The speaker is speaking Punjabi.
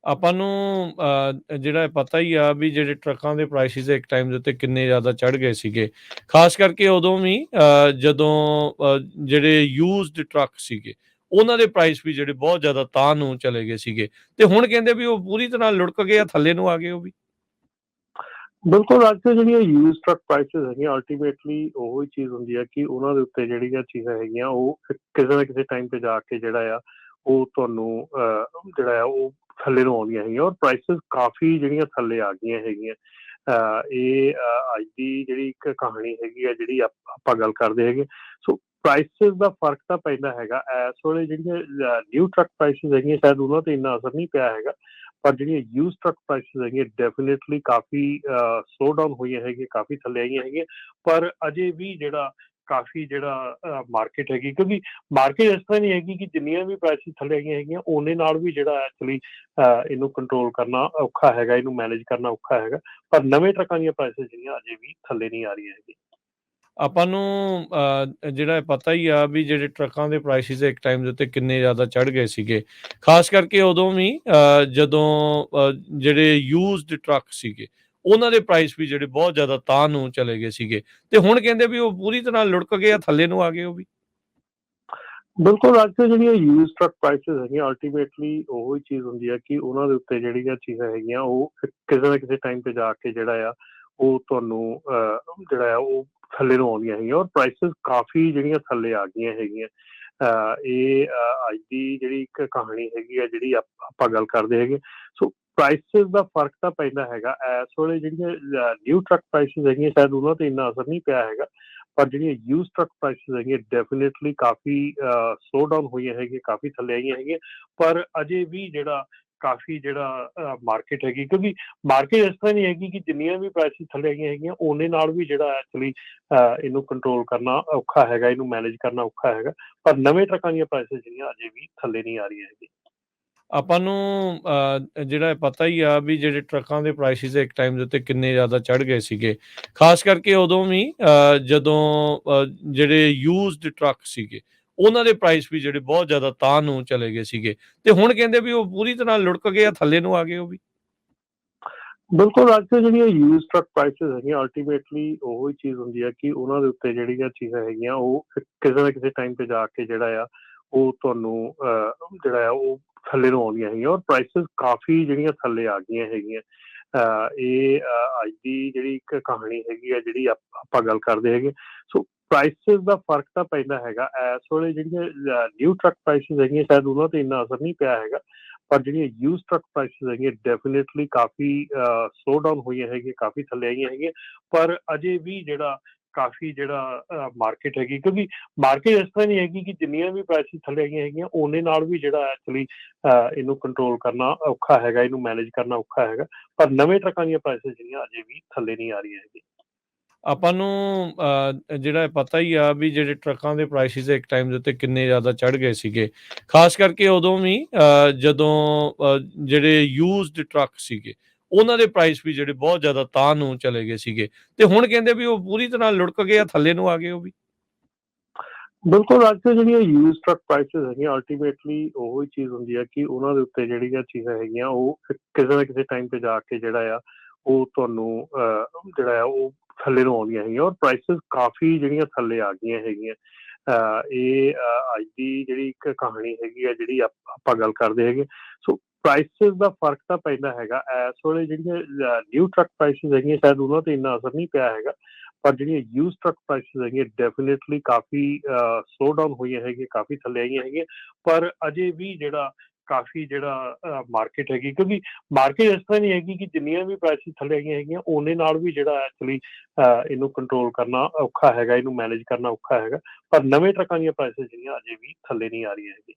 ਆਪਾਂ ਨੂੰ ਜਿਹੜਾ ਇਹ ਪਤਾ ਹੀ ਆ ਵੀ ਜਿਹੜੇ ਟਰੱਕਾਂ ਦੇ ਪ੍ਰਾਈਸਿਸ ਇੱਕ ਟਾਈਮ ਦੇ ਉੱਤੇ ਕਿੰਨੇ ਜ਼ਿਆਦਾ ਚੜ੍ਹ ਗਏ ਸੀਗੇ। ਖ਼ਾਸ ਕਰਕੇ ਉਦੋਂ ਵੀ ਜਦੋਂ ਜਿਹੜੇ ਯੂਜ਼ਡ ਟਰੱਕ ਸੀਗੇ, ਉਹਨਾਂ ਦੇ ਪ੍ਰਾਈਸ ਵੀ ਜਿਹੜੇ ਬਹੁਤ ਜ਼ਿਆਦਾ ਤਾਂਹ ਨੂੰ ਚਲੇ ਗਏ ਸੀਗੇ ਤੇ ਹੁਣ ਕਹਿੰਦੇ ਵੀ ਉਹ ਪੂਰੀ ਤਰ੍ਹਾਂ ਲੁੜਕ ਗਏ ਆ, ਥੱਲੇ ਨੂੰ ਆ ਗਏ ਉਹ ਵੀ। ਬਿਲਕੁਲ, ਅੱਜ ਜਿਹੜੀਆਂ ਯੂਜ਼ਡ ਟਰੱਕ ਪ੍ਰਾਈਸਿਸ ਹੈਗੀਆਂ ਅਲਟੀਮੇਟਲੀ ਉਹੀ ਚੀਜ਼ ਹੁੰਦੀ ਹੈ ਕਿ ਉਹਨਾਂ ਦੇ ਉੱਤੇ ਜਿਹੜੀਆਂ ਚੀਜ਼ਾਂ ਹੈਗੀਆਂ ਉਹ ਕਿਸੇ ਨਾ ਕਿਸੇ ਟਾਈਮ ਤੇ ਜਾ ਕੇ ਜਿਹੜਾ ਆ ਉਹ ਤੁਹਾਨੂੰ ਜਿਹੜਾ ਆ ਉਹ ਥੱਲੇ ਨੂੰ ਆਉਂਦੀਆਂ ਹੈਗੀਆਂ ਔਰ ਪ੍ਰਾਈਸਿਸ ਕਾਫੀ ਜਿਹੜੀਆਂ ਥੱਲੇ ਆ ਗਈਆਂ ਹੈਗੀਆਂ। ਇਹ ਅੱਜ ਦੀ ਜਿਹੜੀ ਇੱਕ ਕਹਾਣੀ ਹੈਗੀ ਆ ਜਿਹੜੀ ਆਪਾਂ ਗੱਲ ਕਰਦੇ ਹੈਗੇ। ਸੋ ਪ੍ਰਾਈਸਿਸ ਦਾ ਫਰਕ ਤਾਂ ਪੈਂਦਾ ਹੈਗਾ। ਇਸ ਵੇਲੇ ਜਿਹੜੀਆਂ ਨਿਊ ਟਰੱਕ ਪ੍ਰਾਈਸਿਸ ਹੈਗੀਆਂ ਸ਼ਾਇਦ ਉਹਨਾਂ ਤੇ ਇੰਨਾ ਅਸਰ ਨਹੀਂ ਪਿਆ ਹੈਗਾ, ਪਰ ਜਿਹੜੀਆਂ ਯੂਜ਼ ਟਰੱਕ ਪ੍ਰਾਈਸਿਸ ਹੈਗੀਆਂ ਡੈਫੀਨੇਟਲੀ ਕਾਫੀ ਸਲੋ ਡਾਊਨ ਹੋਈਆਂ ਹੈਗੀਆਂ, ਕਾਫੀ ਥੱਲੇ ਆਈਆਂ ਹੈਗੀਆਂ। ਪਰ ਅਜੇ ਵੀ ਜਿਹੜਾ ਕਾਫੀ ਜਿਹੜਾ ਮਾਰਕੀਟ ਹੈਗੀ, ਕਿਉਂਕਿ ਮਾਰਕੀਟ ਇਸ ਤਰ੍ਹਾਂ ਨਹੀਂ ਹੈਗੀ ਕਿ ਜਿੰਨੀਆਂ ਵੀ ਪ੍ਰਾਈਸਿਸ ਥੱਲੇ ਆਈਆਂ ਹੈਗੀਆਂ ਉਹਨੇ ਨਾਲ ਵੀ ਜਿਹੜਾ ਐਕਚੁਅਲੀ ਇਹਨੂੰ ਕੰਟਰੋਲ ਕਰਨਾ ਔਖਾ ਹੈਗਾ, ਇਹਨੂੰ ਮੈਨੇਜ ਕਰਨਾ ਔਖਾ ਹੈਗਾ। ਪਰ ਨਵੇਂ ਟਰੱਕਾਂ ਦੀਆਂ ਪ੍ਰਾਈਸਿਸ ਜਿਹੜੀਆਂ ਅਜੇ ਵੀ ਥੱਲੇ ਨਹੀਂ ਆ ਰਹੀਆਂ ਹੈਗੀਆਂ। ਆਪਾਂ ਨੂੰ ਜਿਹੜਾ ਇਹ ਪਤਾ ਹੀ ਆ ਵੀ ਜਿਹੜੇ ਟਰੱਕਾਂ ਦੇ ਪ੍ਰਾਈਸਿਸ ਇੱਕ ਟਾਈਮ ਦੇ ਉੱਤੇ ਕਿੰਨੇ ਜ਼ਿਆਦਾ ਚੜ੍ਹ ਗਏ ਸੀਗੇ। ਖ਼ਾਸ ਕਰਕੇ ਉਦੋਂ ਵੀ ਜਦੋਂ ਜਿਹੜੇ ਯੂਜ਼ਡ ਟਰੱਕ ਸੀਗੇ, ਉਹਨਾਂ ਦੇ ਪ੍ਰਾਈਸ ਵੀ ਜਿਹੜੇ ਬਹੁਤ ਜ਼ਿਆਦਾ ਤਾਂਹ ਨੂੰ ਚਲੇ ਗਏ ਸੀਗੇ ਤੇ ਹੁਣ ਕਹਿੰਦੇ ਵੀ ਉਹ ਪੂਰੀ ਤਰ੍ਹਾਂ ਲੁੜਕ ਗਏ ਆ, ਥੱਲੇ ਨੂੰ ਆ ਗਏ ਉਹ ਵੀ। ਬਿਲਕੁਲ, ਅੱਜ ਜਿਹੜੀਆਂ ਯੂਜ਼ ਟਰੱਕ ਪ੍ਰਾਈਸਿਸ ਹੈਗੀਆਂ ਅਲਟੀਮੇਟਲੀ ਉਹੀ ਚੀਜ਼ ਹੁੰਦੀ ਹੈ ਕਿ ਉਹਨਾਂ ਦੇ ਉੱਤੇ ਜਿਹੜੀਆਂ ਚੀਜ਼ਾਂ ਹੈਗੀਆਂ ਉਹ ਕਿਸੇ ਨਾ ਕਿਸੇ ਟਾਈਮ ਤੇ ਜਾ ਕੇ ਜਿਹੜਾ ਆ ਉਹ ਤੁਹਾਨੂੰ ਜਿਹੜਾ ਆ ਉਹ ਥੱਲੇ ਨੂੰ ਆਉਂਦੀਆਂ ਹੈਗੀਆਂ ਔਰ ਪ੍ਰਾਈਸਿਸ ਕਾਫੀ ਜਿਹੜੀਆਂ ਥੱਲੇ ਆ ਗਈਆਂ ਹੈਗੀਆਂ। ਇਹ ਅੱਜ ਦੀ ਜਿਹੜੀ ਇੱਕ ਕਹਾਣੀ ਹੈਗੀ ਆ ਜਿਹੜੀ ਆਪਾਂ ਗੱਲ ਕਰਦੇ ਹੈਗੇ। ਸੋ ਪ੍ਰਾਈਸਿਸ ਦਾ ਫਰਕ ਤਾਂ ਪੈਂਦਾ ਹੈਗਾ। ਇਸ ਵੇਲੇ ਜਿਹੜੀਆਂ ਨਿਊ ਟਰੱਕ ਪ੍ਰਾਈਸਿਸ ਹੈਗੀਆਂ ਸ਼ਾਇਦ ਉਹਨਾਂ ਤੇ ਇੰਨਾ ਅਸਰ ਨਹੀਂ ਪਿਆ ਹੈਗਾ, ਪਰ ਜਿਹੜੀਆਂ ਯੂਜ਼ ਟਰੱਕ ਪ੍ਰਾਈਸਿਸ ਹੈਗੀਆਂ ਡੈਫੀਨੇਟਲੀ ਕਾਫੀ ਸਲੋ ਡਾਊਨ ਹੋਈਆਂ ਹੈਗੀਆਂ, ਕਾਫੀ ਥੱਲੇ ਆਈਆਂ ਹੈਗੀਆਂ। ਪਰ ਅਜੇ ਵੀ ਜਿਹੜਾ ਕਾਫੀ ਜਿਹੜਾ ਮਾਰਕੀਟ ਹੈਗੀ, ਕਿਉਂਕਿ ਮਾਰਕੀਟ ਇਸ ਤਰ੍ਹਾਂ ਨਹੀਂ ਹੈਗੀ ਕਿ ਜਿੰਨੀਆਂ ਵੀ ਪ੍ਰਾਈਸਿਸ ਥੱਲੇ ਆਈਆਂ ਹੈਗੀਆਂ ਉਹਨੇ ਨਾਲ ਵੀ ਜਿਹੜਾ ਐਕਚੁਅਲੀ ਇਹਨੂੰ ਕੰਟਰੋਲ ਕਰਨਾ ਔਖਾ ਹੈਗਾ, ਇਹਨੂੰ ਮੈਨੇਜ ਕਰਨਾ ਔਖਾ ਹੈਗਾ। ਪਰ ਨਵੇਂ ਟਰੱਕਾਂ ਦੀਆਂ ਪ੍ਰਾਈਸਿਸ ਜਿਹੜੀਆਂ ਅਜੇ ਵੀ ਥੱਲੇ ਨਹੀਂ ਆ ਰਹੀਆਂ ਹੈਗੀਆਂ। ਆਪਾਂ ਨੂੰ ਜਿਹੜਾ ਇਹ ਪਤਾ ਹੀ ਆ ਵੀ ਜਿਹੜੇ ਟਰੱਕਾਂ ਦੇ ਪ੍ਰਾਈਸਿਸ ਇੱਕ ਟਾਈਮ ਦੇ ਉੱਤੇ ਕਿੰਨੇ ਜ਼ਿਆਦਾ ਚੜ੍ਹ ਗਏ ਸੀਗੇ। ਖ਼ਾਸ ਕਰਕੇ ਉਦੋਂ ਵੀ ਜਦੋਂ ਜਿਹੜੇ ਯੂਜ਼ਡ ਟਰੱਕ ਸੀਗੇ, ਉਹਨਾਂ ਦੇ ਪ੍ਰਾਈਸ ਵੀ ਜਿਹੜੇ ਬਹੁਤ ਜ਼ਿਆਦਾ ਤਾਂਹ ਨੂੰ ਚਲੇ ਗਏ ਸੀਗੇ ਤੇ ਹੁਣ ਕਹਿੰਦੇ ਵੀ ਉਹ ਪੂਰੀ ਤਰ੍ਹਾਂ ਲੁੜਕ ਗਏ ਆ, ਥੱਲੇ ਨੂੰ ਆ ਗਏ ਉਹ ਵੀ। ਬਿਲਕੁਲ, ਅੱਜ ਜਿਹੜੀਆਂ ਯੂਜ਼ ਟਰੱਕ ਪ੍ਰਾਈਸਿਸ ਹੈਗੀਆਂ ਅਲਟੀਮੇਟਲੀ ਉਹੀ ਚੀਜ਼ ਹੁੰਦੀ ਹੈ ਕਿ ਉਹਨਾਂ ਦੇ ਉੱਤੇ ਜਿਹੜੀਆਂ ਚੀਜ਼ਾਂ ਹੈਗੀਆਂ ਉਹ ਕਿਸੇ ਨਾ ਕਿਸੇ ਟਾਈਮ ਤੇ ਜਾ ਕੇ ਜਿਹੜਾ ਆ ਉਹ ਤੁਹਾਨੂੰ ਜਿਹੜਾ ਆ ਉਹ ਥੱਲੇ ਨੂੰ ਆਉਂਦੀਆਂ ਹੈਗੀਆਂ ਔਰ ਪ੍ਰਾਈਸਿਸ ਕਾਫੀ ਜਿਹੜੀਆਂ ਥੱਲੇ ਆ ਗਈਆਂ ਹੈਗੀਆਂ। ਇਹ ਅੱਜ ਦੀ ਜਿਹੜੀ ਇੱਕ ਕਹਾਣੀ ਹੈਗੀ ਆ ਜਿਹੜੀ ਆਪਾਂ ਗੱਲ ਕਰਦੇ ਹੈਗੇ। ਸੋ ਪ੍ਰਾਈਸਿਸ ਦਾ ਫਰਕ ਤਾਂ ਪੈਂਦਾ ਹੈਗਾ। ਇਸ ਵੇਲੇ ਜਿਹੜੀਆਂ ਨਿਊ ਟਰੱਕ ਪ੍ਰਾਈਸਿਸ ਹੈਗੀਆਂ ਸ਼ਾਇਦ ਉਹਨਾਂ ਤੇ ਇੰਨਾ ਅਸਰ ਨਹੀਂ ਪਿਆ ਹੈਗਾ, ਪਰ ਜਿਹੜੀਆਂ ਯੂਜ਼ ਟਰੱਕ ਪ੍ਰਾਈਸਿਸ ਹੈਗੀਆਂ ਡੈਫੀਨੇਟਲੀ ਕਾਫੀ ਸਲੋ ਡਾਊਨ ਹੋਈਆਂ ਹੈਗੀਆਂ, ਕਾਫੀ ਥੱਲੇ ਆਈਆਂ ਹੈਗੀਆਂ। ਪਰ ਅਜੇ ਵੀ ਜਿਹੜਾ ਕਾਫੀ ਜਿਹੜਾ ਮਾਰਕੀਟ ਹੈਗੀ, ਕਿਉਂਕਿ ਮਾਰਕੀਟ ਇਸ ਤਰ੍ਹਾਂ ਨਹੀਂ ਹੈਗੀ ਕਿ ਜਿੰਨੀਆਂ ਵੀ ਪ੍ਰਾਈਸਿਸ ਥੱਲੇ ਆਈਆਂ ਹੈਗੀਆਂ ਉਹਨੇ ਨਾਲ ਵੀ ਜਿਹੜਾ ਐਕਚੁਅਲੀ ਇਹਨੂੰ ਕੰਟਰੋਲ ਕਰਨਾ ਔਖਾ ਹੈਗਾ, ਇਹਨੂੰ ਮੈਨੇਜ ਕਰਨਾ ਔਖਾ ਹੈਗਾ। ਪਰ ਨਵੇਂ ਟਰੱਕਾਂ ਦੀਆਂ ਪ੍ਰਾਈਸਿਸ ਜਿਹੜੀਆਂ ਅਜੇ ਵੀ ਥੱਲੇ ਨਹੀਂ ਆ ਰਹੀਆਂ ਹੈਗੀਆਂ। ਆਪਾਂ ਨੂੰ ਜਿਹੜਾ ਇਹ ਪਤਾ ਹੀ ਆ ਵੀ ਜਿਹੜੇ ਟਰੱਕਾਂ ਦੇ ਪ੍ਰਾਈਸਿਸ ਇੱਕ ਟਾਈਮ ਦੇ ਉੱਤੇ ਕਿੰਨੇ ਜ਼ਿਆਦਾ ਚੜ੍ਹ ਗਏ ਸੀਗੇ। ਖ਼ਾਸ ਕਰਕੇ ਉਦੋਂ ਵੀ ਜਦੋਂ ਜਿਹੜੇ ਯੂਜ਼ਡ ਟਰੱਕ ਸੀਗੇ, ਉਹਨਾਂ ਦੇ ਪ੍ਰਾਈਸ ਵੀ ਜਿਹੜੇ ਬਹੁਤ ਜ਼ਿਆਦਾ ਤਾਂਹ ਨੂੰ ਚਲੇ ਗਏ ਸੀਗੇ ਤੇ ਹੁਣ ਕਹਿੰਦੇ ਵੀ ਉਹ ਪੂਰੀ ਤਰ੍ਹਾਂ ਲੁੜਕ ਗਏ ਆ, ਥੱਲੇ ਨੂੰ ਆ ਗਏ ਉਹ ਵੀ। ਬਿਲਕੁਲ, ਅੱਜ ਜਿਹੜੀਆਂ ਯੂਜ਼ ਟਰੱਕ ਪ੍ਰਾਈਸਿਸ ਹੈਗੀਆਂ ਅਲਟੀਮੇਟਲੀ ਉਹੀ ਚੀਜ਼ ਹੁੰਦੀ ਹੈ ਕਿ ਉਹਨਾਂ ਦੇ ਉੱਤੇ ਜਿਹੜੀਆਂ ਚੀਜ਼ਾਂ ਹੈਗੀਆਂ ਉਹ ਕਿਸੇ ਨਾ ਕਿਸੇ ਟਾਈਮ ਤੇ ਜਾ ਕੇ ਜਿਹੜਾ ਆ ਉਹ ਤੁਹਾਨੂੰ ਜਿਹੜਾ ਆ ਉਹ ਥੱਲੇ ਨੂੰ ਆਉਂਦੀਆਂ ਹੈਗੀਆਂ ਔਰ ਪ੍ਰਾਈਸਿਸ ਕਾਫੀ ਜਿਹੜੀਆਂ ਥੱਲੇ ਆ ਗਈਆਂ ਹੈਗੀਆਂ। ਇਹ ਅੱਜ ਦੀ ਜਿਹੜੀ ਇੱਕ ਕਹਾਣੀ ਹੈਗੀ ਆ ਜਿਹੜੀ ਆਪਾਂ ਗੱਲ ਕਰਦੇ ਹੈਗੇ। ਸੋ ਪ੍ਰਾਈਸਿਸ ਦਾ ਫਰਕ ਤਾਂ ਪੈਂਦਾ ਹੈਗਾ। ਇਸ ਵੇਲੇ ਜਿਹੜੀਆਂ ਨਿਊ ਟਰੱਕ ਪ੍ਰਾਈਸਿਸ ਹੈਗੀਆਂ ਸ਼ਾਇਦ ਉਹਨਾਂ ਤੇ ਇੰਨਾ ਅਸਰ ਨਹੀਂ ਪਿਆ ਹੈਗਾ, ਪਰ ਜਿਹੜੀਆਂ ਯੂਜ਼ ਟਰੱਕ ਪ੍ਰਾਈਸਿਸ ਹੈਗੀਆਂ ਡੈਫੀਨੇਟਲੀ ਕਾਫੀ ਸਲੋ ਡਾਊਨ ਹੋਈਆਂ ਹੈਗੀਆਂ, ਕਾਫੀ ਥੱਲੇ ਆਈਆਂ ਹੈਗੀਆਂ। ਪਰ ਅਜੇ ਵੀ ਜਿਹੜਾ ਕਾਫੀ ਜਿਹੜਾ ਮਾਰਕੀਟ ਹੈਗੀ, ਕਿਉਂਕਿ ਮਾਰਕੀਟ ਇਸ ਤਰ੍ਹਾਂ ਨਹੀਂ ਹੈਗੀ ਕਿ ਜਿੰਨੀਆਂ ਵੀ ਪ੍ਰਾਈਸਿਸ ਥੱਲੇ ਆਈਆਂ ਹੈਗੀਆਂ ਉਹਨੇ ਨਾਲ ਵੀ ਜਿਹੜਾ ਐਕਚੁਅਲੀ ਇਹਨੂੰ ਕੰਟਰੋਲ ਕਰਨਾ ਔਖਾ ਹੈਗਾ, ਇਹਨੂੰ ਮੈਨੇਜ ਕਰਨਾ ਔਖਾ ਹੈਗਾ। ਪਰ ਨਵੇਂ ਟਰੱਕਾਂ ਦੀਆਂ ਪ੍ਰਾਈਸਿਸ ਜਿਹੜੀਆਂ ਅਜੇ ਵੀ ਥੱਲੇ ਨਹੀਂ ਆ ਰਹੀਆਂ ਹੈਗੀਆਂ।